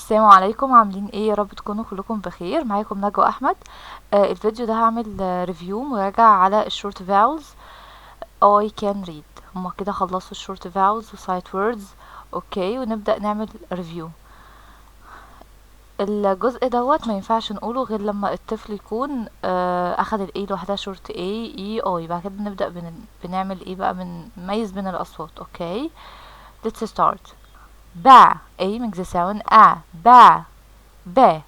السلام عليكم، عاملين ايه؟ يا رب تكونوا كلكم بخير. معاكم نجوى احمد. الفيديو ده هعمل ريفيو مراجعة على الشورت فاولز. I can read. هما كده خلصوا الشورت فاولز وسايت ووردز. اوكي، ونبدأ نعمل ريفيو. الجزء دوت ما ينفعش نقوله غير لما الطفل يكون اخد الاي لوحدها، شورت اي اي اي. بعد كده نبدأ بنعمل ايه بقى، بنميز بين الاصوات. اوكي، let's start. با A makes the sound A. با ب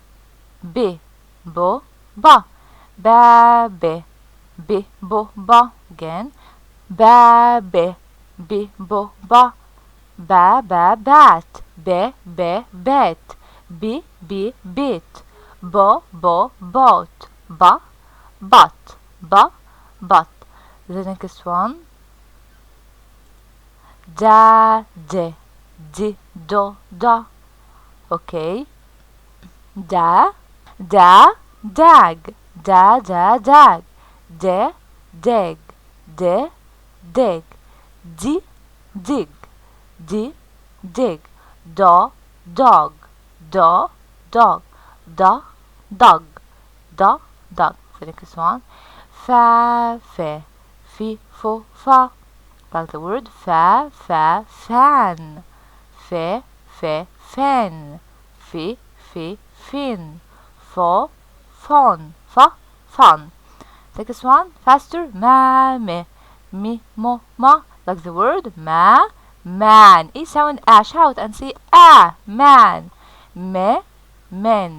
ب بو با با ب ب بو با. again. با ب ب بو با با با بات ب ب بات ب ب بيت بو بو بوت با بات با بات. The next one. دا د د دو دا. okay. دا دا dag دا دا dag د deg د deg دي dig دي dig دا dog دا dog دا dog دا dog. The next one. فا ف في فو فا. like the word فا فا fan. ف ف fan. في في fin. فو فون فا fun. Next one. faster. ما م مي مو ما. like the word ما man. ايه sound a. shout and say a man. م men.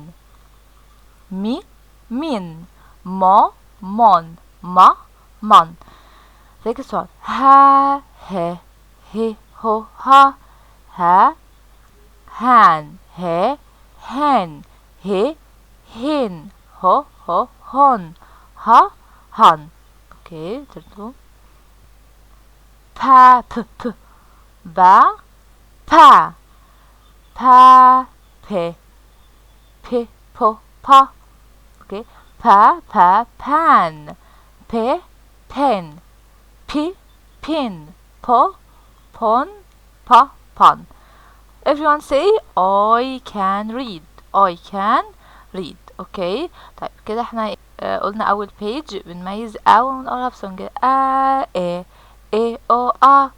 مي min. mo mon. ما mon. Next one. ها he he ho ha. ها han he hen he hin ho ho hon ha han. okay. turtle. pa p p ba pa pa pe pe po pa. okay. pa pa pan pe pen pi pin po pon pa pon. Everyone say I can read. I can read. اوكي. طيب كده احنا قلنا اول بيج بنميز او ونقولها بصوت كده ا اي او ا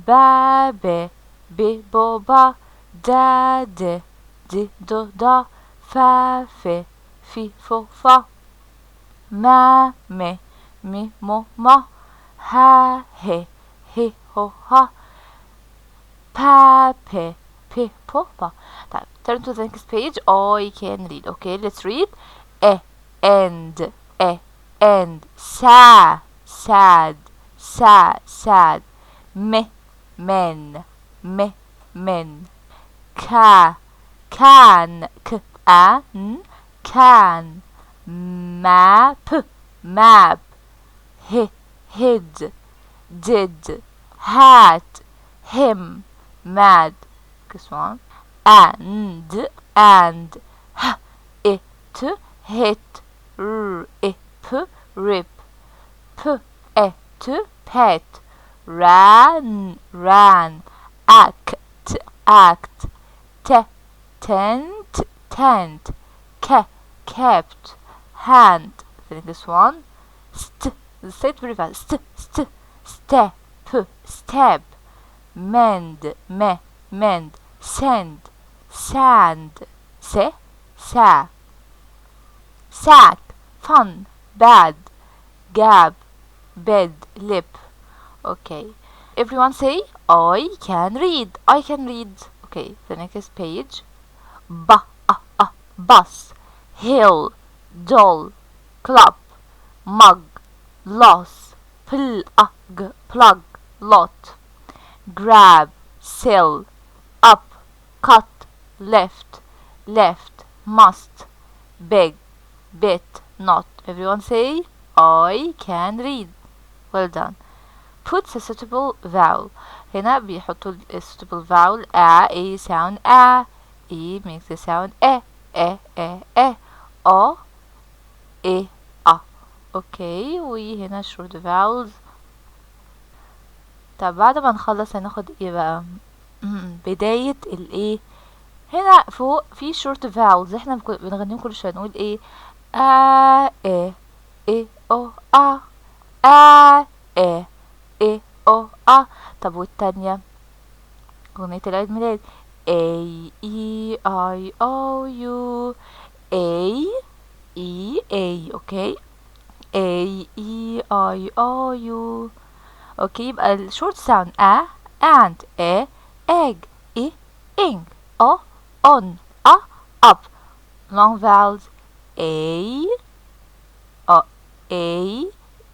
با ب ب بو با دا د د دو دا فا ف في فو فا ما م مي مو ما ها he he ho ha pa pe pe po pa. طيب turn to the next page. I can read. okay, let's read. and and sa sad sa sad me men me men ka can k an can map map hid did hat him mad. This one. and it hit rip rip it pet ran act tent kept hand. This one. Say it very fast. Step step mend mend send sand sa sack fun bad gab bed lip. okay, everyone say I can read. I can read. okay, the next page. bus hill doll club mug loss plug lot grab sell up cut left must beg bit not. Everyone say I can read. well done. put a suitable vowel. هنا بيحطوا suitable vowel a sound a e makes the sound o e a. اوكي، وهنا short vowels. طب بعد ما نخلص هناخد ايه بقى؟ بداية الايه هنا فوق في short vowels احنا بنغنيهم كل شوية. نقول ايه؟ ايه ايه او ايه ايه او طب والتانية أغنية العيد ميلاد A E I O U A E A اوكي A E I O U اوكي. يبقى الشورت ساوند and egg ing on up. long vowels A A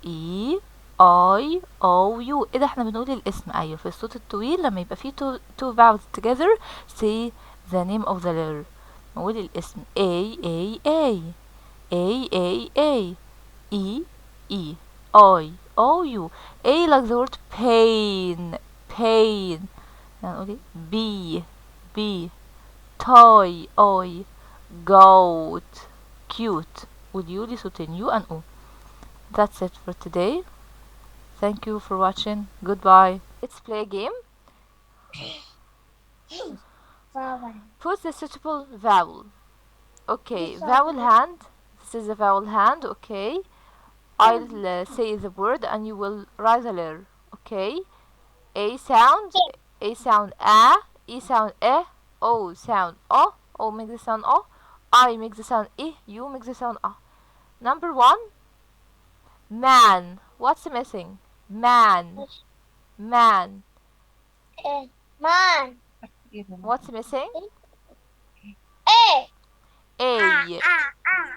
E I O U. ايه ده احنا بنقول الاسم. ايوه في الصوت الطويل لما يبقى فيه two vowels together say the name of the letter. نقول الاسم A A A A A A E E I O U. A like the word pain pain. نقول B B toy I goat cute. واليو لي صوتين U and O. That's it for today. Thank you for watching. Goodbye. Let's play a game. Put the suitable vowel. Okay, vowel hand. This is a vowel hand. Okay, I'll say the word and you will write the letter. Okay, A sound, A sound A, E sound E, O sound O makes the sound O, I makes the sound I, U makes the sound A. Number one, man. What's missing? Man. Man. Man. What's missing? A. A.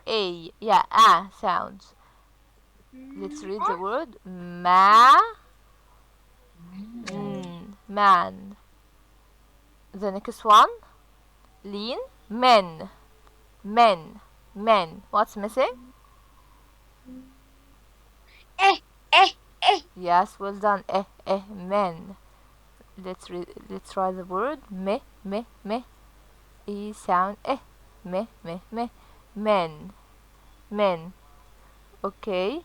A. Yeah, A sounds. Let's read the word. Man. The next one. Lean. Men. Men. Men. What's missing? Yes, well done. Men. Let's try the word. Me. E sound Me. Men. Men. Okay.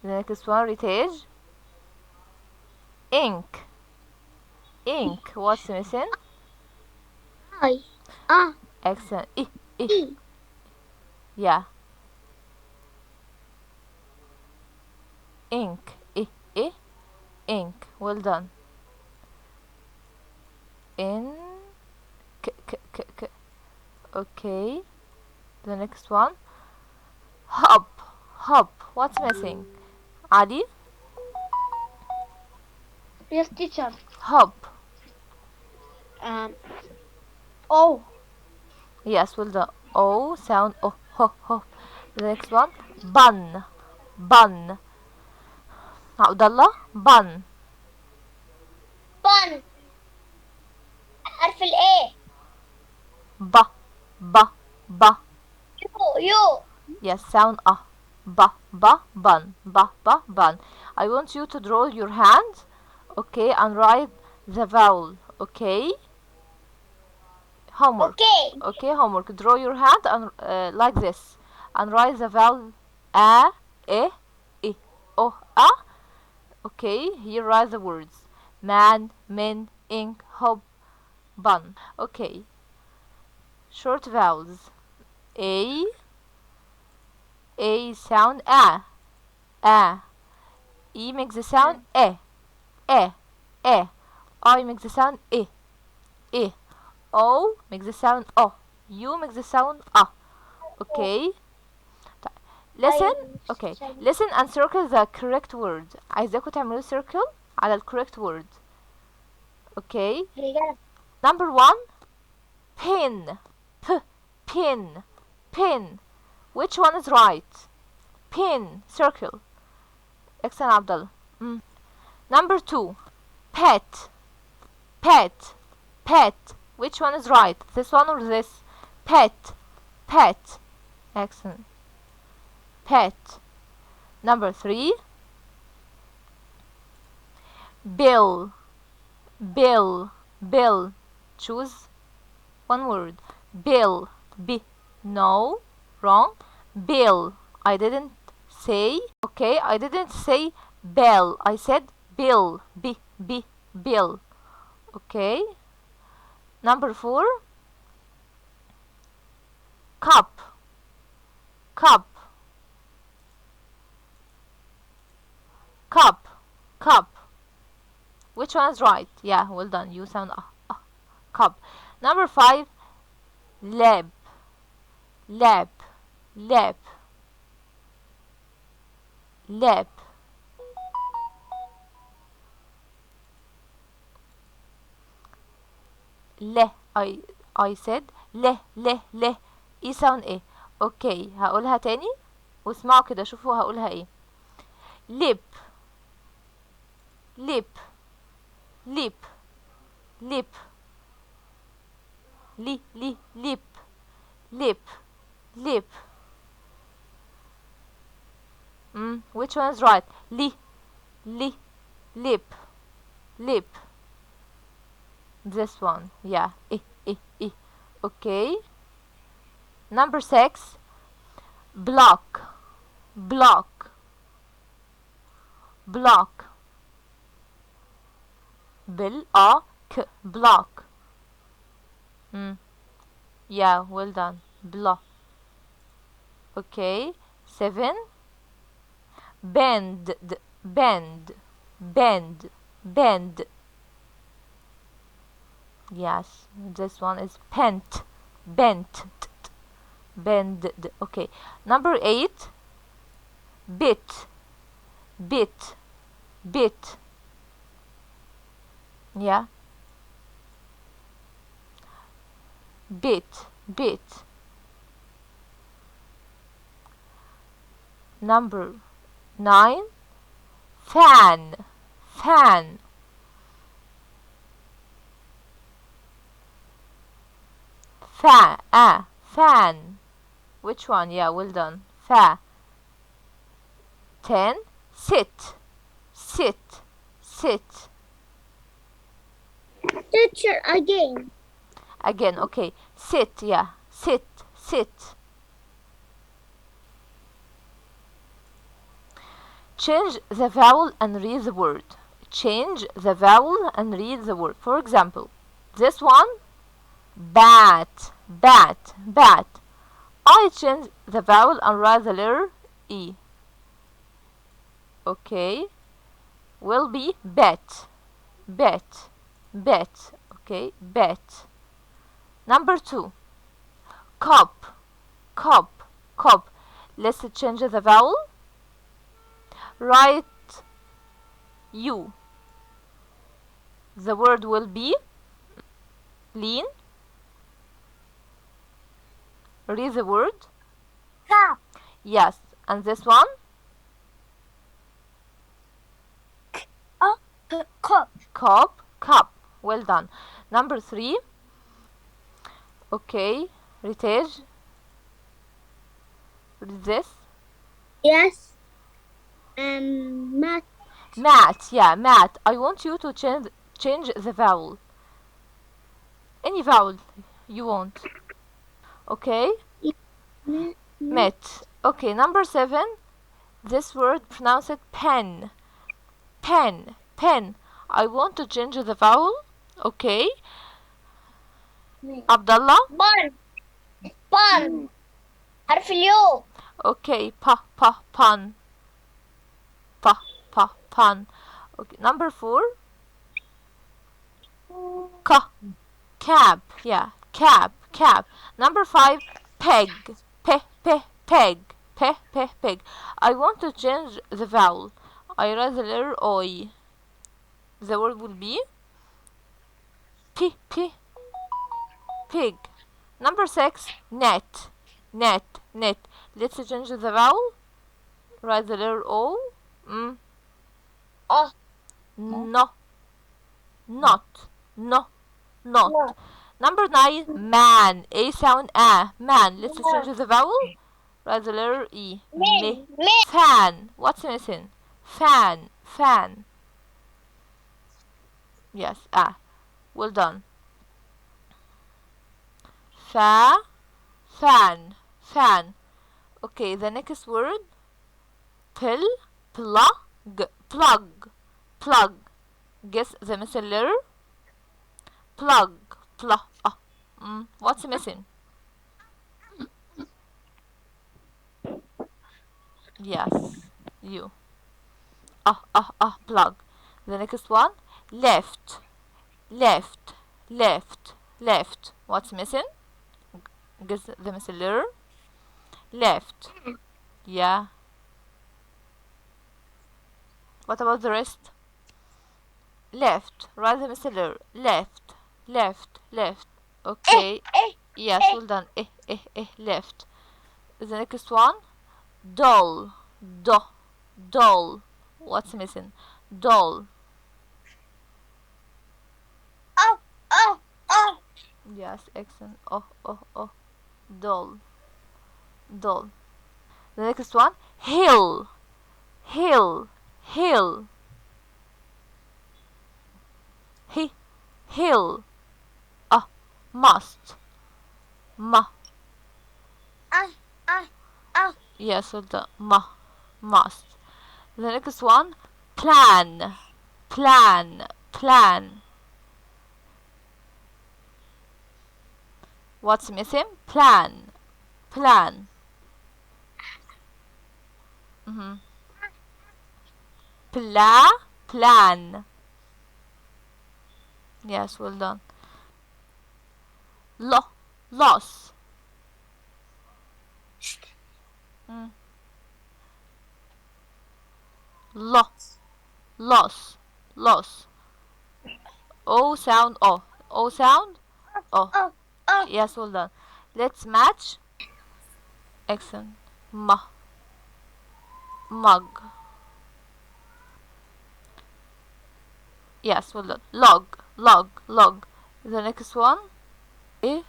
The next one, Ritage. Ink. Ink. What's missing? I. Excellent. I. Yeah. Ink. I. Ink. Well done. In. K. Okay. The next one. Hop. What's missing? Ali? Yes, teacher. Hop. O. Yes, well done. O sound O. Hop. The next one. Bun. Abdullah. Bun. Bun. حرف ال A. Ba. You. Yes, sound bun. Bun. I want you to draw your hand, okay, and write the vowel, okay? Homework. Okay, homework. Draw your hand and like this, and write the vowel I, O, Okay, here write the words: man, men, ink, hop, bun. Okay. Short vowels. A sound A. E makes the sound E. I makes the sound I. O makes the sound O. U makes the sound A. Okay. Listen. Okay. Listen and circle the correct word. عايزاكم تعملوا circle على ال correct word. Okay. Number one. Pin. Pin. Which one is right? Pin. Circle. Excellent, Abdullah. Number two. Pet. Which one is right? This one or this? Pet. Excellent. Pet. Number three. Bill. Choose one word. Bill. B. No. Wrong. Bill. I didn't say. Okay, I didn't say bell. I said bill. Bill. Okay. Number four. cup, cup, cup, cup. Which one is right? Yeah, well done. You sound cup. Number 5, lab, lab, lab, lab. له I said له له له. ايه sound ايه؟ اوكي هقولها تاني واسمعوا كده شوفوا هقولها ايه. lip, lip, lip, lip, lip, lip, lip. Which one is right? Lip, lip. This one, yeah. Okay. Number 6, block, block, block. block. Yeah, well done. Block. Okay. 7, bend, bend, bend, bend. Yes, this one is bent, bent, bend. Okay. Number 8, bit, bit, bit. Yeah. Bit, bit. Number 9, fan, fan. Fan. Which one? Yeah, well done. 10, sit, sit, sit. Teacher, again. Again, okay. Sit, yeah. Sit, sit. Change the vowel and read the word. Change the vowel and read the word. For example, this one, bat, bat, bat. I change the vowel and write the letter E. Okay. Will be bet, bet, bet. Okay, bet. Number 2, cup, cup, cup. Let's change the vowel. Write U. The word will be lean. Read the word. Cup. Yes. And this one? Cup. Cup, cup. Well done. Number 3. Okay. Ritage. Read this. Yes. Mat. Mat. Yeah, mat. I want you to change the vowel. Any vowel you want. Okay. Met. Okay. Number 7. This word, pronounce it pen. Pen. Pen. I want to change the vowel. Okay. Abdullah. Pun. حرف اليو. Okay. Pun. Pun. Okay. Number 4. Cab. Yeah. Cab. Number 5. Peg. Peg. I want to change the vowel. I write the letter O. The word will be pig. Number 6. Net. Let's change the vowel. Write the letter O. No. Not. Number 9. Man. A sound A. Man. Let's change the vowel. Write the letter E. Me. Fan. What's missing? Fan. Yes. Well done. Fan. Okay, the next word. Plug. Guess the missing letter. Plug. What's missing? Yes. You. Plug. The next one. Left. Left. Left. Left. What's missing? Guess the missing letter. Left. Yeah. What about the rest? Left. Write the missing letter. Left. Left. Left. Okay. Yes, well done. Left. The next one. Doll. Doll. What's missing? Doll. Yes, excellent. Doll. Doll. The next one. Hill. Hill. Hill. Hill. Must. Yes, well done. Must. The next one. Plan. Plan. What's missing? Plan. Plan. Yes, well done. Loss. Loss. O sound. O sound. Yes, well done. Let's match. Excellent. Mug. Yes, well done. Log. The next one. Okay.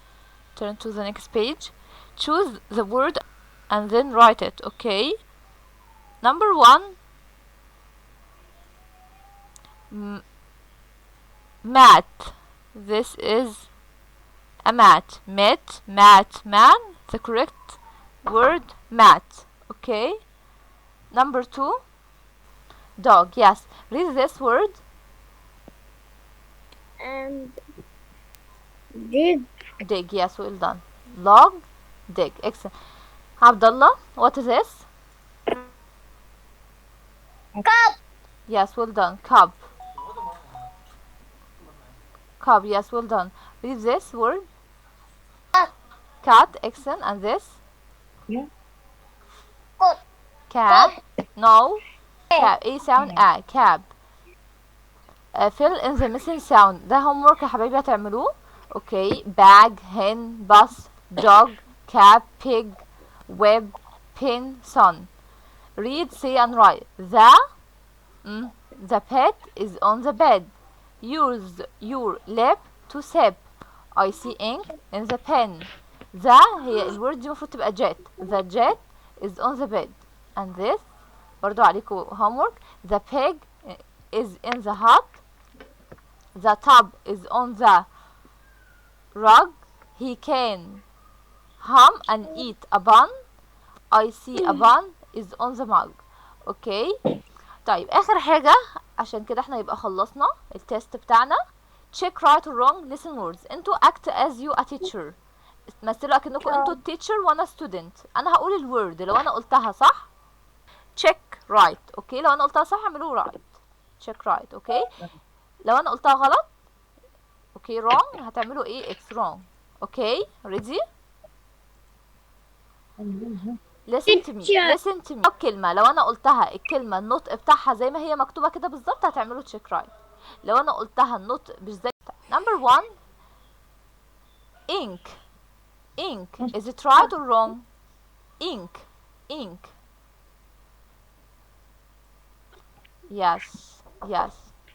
Turn to the next page. Choose the word and then write it. Okay. Number 1. Mat. This is a mat. Mat, man. The correct word, mat. Okay. Number 2. Dog. Yes. Read this word. And dig. Dig. Yes, well done. Log, dig. Excellent. Abdullah, what is this? Cup. Yes, well done. Cup. Yes, well done. Read this word. Cat. Excellent. And this? Cab. No. Cab. A sound. Cab. Fill in the missing sound. ده homework يا حبايبي هتعملوه. Okay. Bag, hen, bus, dog, cat, pig, web, pin, sun. Read, say and write. The pet is on the bed. Use your lip to sip. I see ink in the pen. هي الورد دي المفروض تبقى jet. The jet is on the bed. And this برضو عليكم homework. The pig is in the hut. The tub is on the rug. He can hum and eat a bun. I see a bun is on the mug. اوكي. طيب اخر حاجة عشان كده احنا يبقى خلصنا التست بتاعنا. check right or wrong listen words. انتوا act as you a teacher. تمثلوا اكنكم انتوا teacher وانا student. انا هقول الورد لو انا قلتها صح check right. اوكي. لو انا قلتها صح اعملوا right. check right. اوكي. لو انا قلتها غلط اوكي wrong هتعملوا ايه x wrong. اوكي. ready. listen to me. كلمة لو انا قلتها الكلمة النطق بتاعها زي ما هي مكتوبة كده بالظبط هتعملوا check right. لو انا قلتها النطق مش زي number 1 ink. Is it right or wrong? Ink. Yes,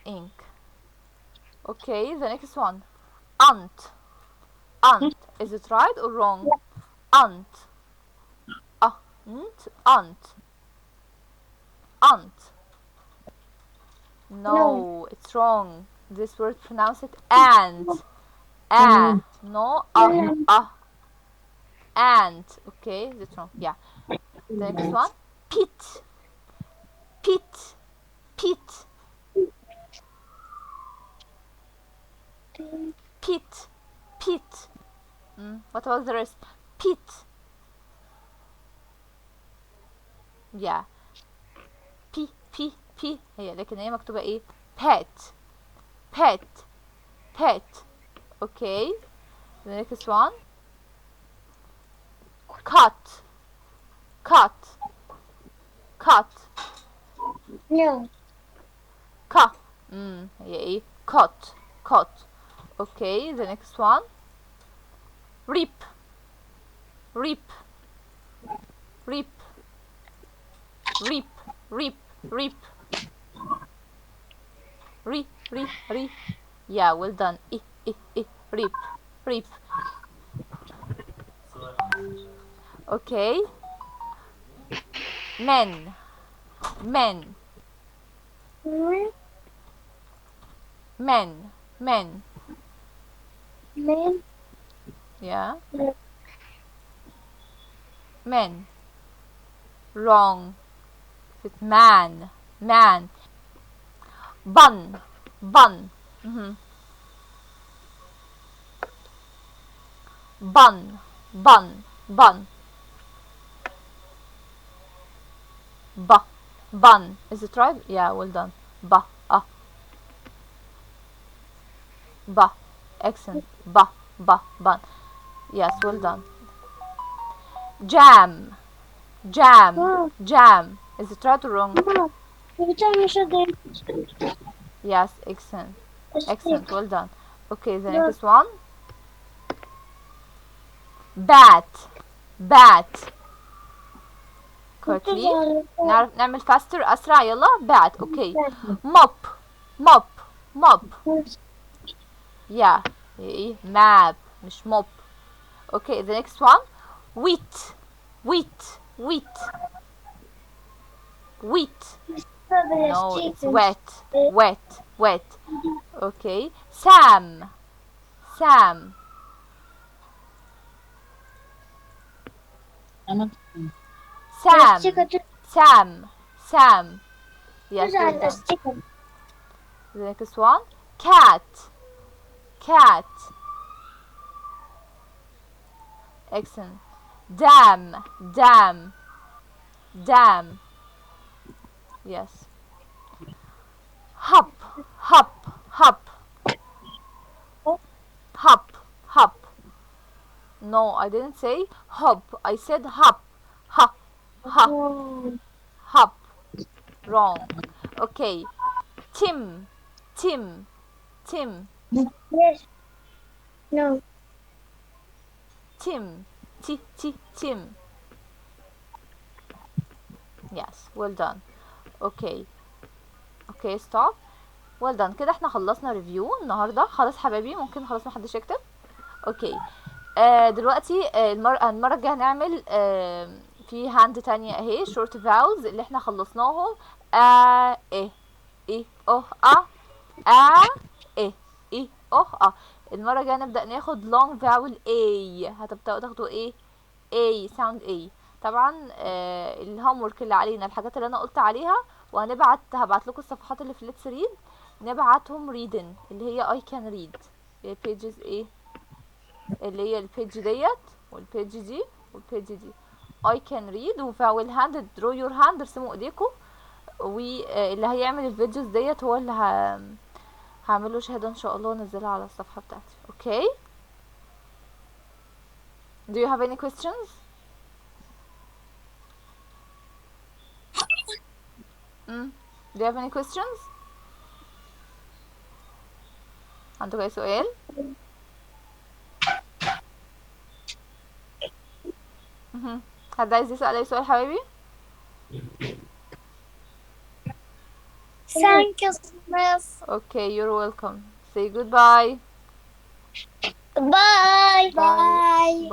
ink. Okay, the next one. Aunt. Is it right or wrong? Aunt. No, it's wrong. This word pronounce it ant. No, ant. Okay, that's wrong. Yeah. The next one. Pit. What about the rest? Pit. yeah بي بي بي هي، لكن هي مكتوبة ايه؟ pet pet pet. okay the next one cut cut cut No. ka هي ايه؟ cut cut. okay the next one reap reap reap reap reap reap reap. yeah well done. reap reap. okay men men Man. men men Man. yeah No. men. wrong. it's man man. bun bun bun bun bun bun. is it right? yeah well done. Ba excellent. Bun. yes well done. jam Oh, jam. is it right or wrong? no. You tell me so good. yes excellent Stick. well done. okay the No. next one bat correctly. نعمل faster أسرع يلا. bat okay. mop yeah ايه map مش mop. okay the next one wheat no it's wet. okay Sam Sam yes well done. the next one cat excellent. dam yes. hop no I didn't say hop, I said hop. Hop wrong. okay Tim Yes. No. Tim yes well done. okay stop. well done كده احنا خلصنا ريفيو النهارده. خلاص حبايبي ممكن خلاص محدش يكتب. اوكي دلوقتي المرة الجاية هنعمل في هاند تانية اهي short vowels اللي احنا خلصناهم. ايه ايه المرة الجاية نبدأ ناخد long vowel a. هتبدأوا تاخدوا ايه؟ a sound a. طبعا الهوم ورك اللي علينا الحاجات اللي انا قلت عليها، هبعت لكم الصفحات اللي في let's read نبعتهم reading اللي هي I can read pages ايه اللي هي البيج ديت والبيج دي والبيج دي I can read. وفاول هاند draw your hand ارسموا ايديكم، واللي هيعمل الفيديوز ديت هو اللي هعمله شهادة ان شاء الله ونزلها على الصفحة بتاعتي. اوكي do you have any questions؟ do you have any questions؟ عندكم اي سؤال؟ حد عايز يسأل اي سؤال حبايبي؟ Thank you, Miss. okay you're welcome. say goodbye. Bye. Bye.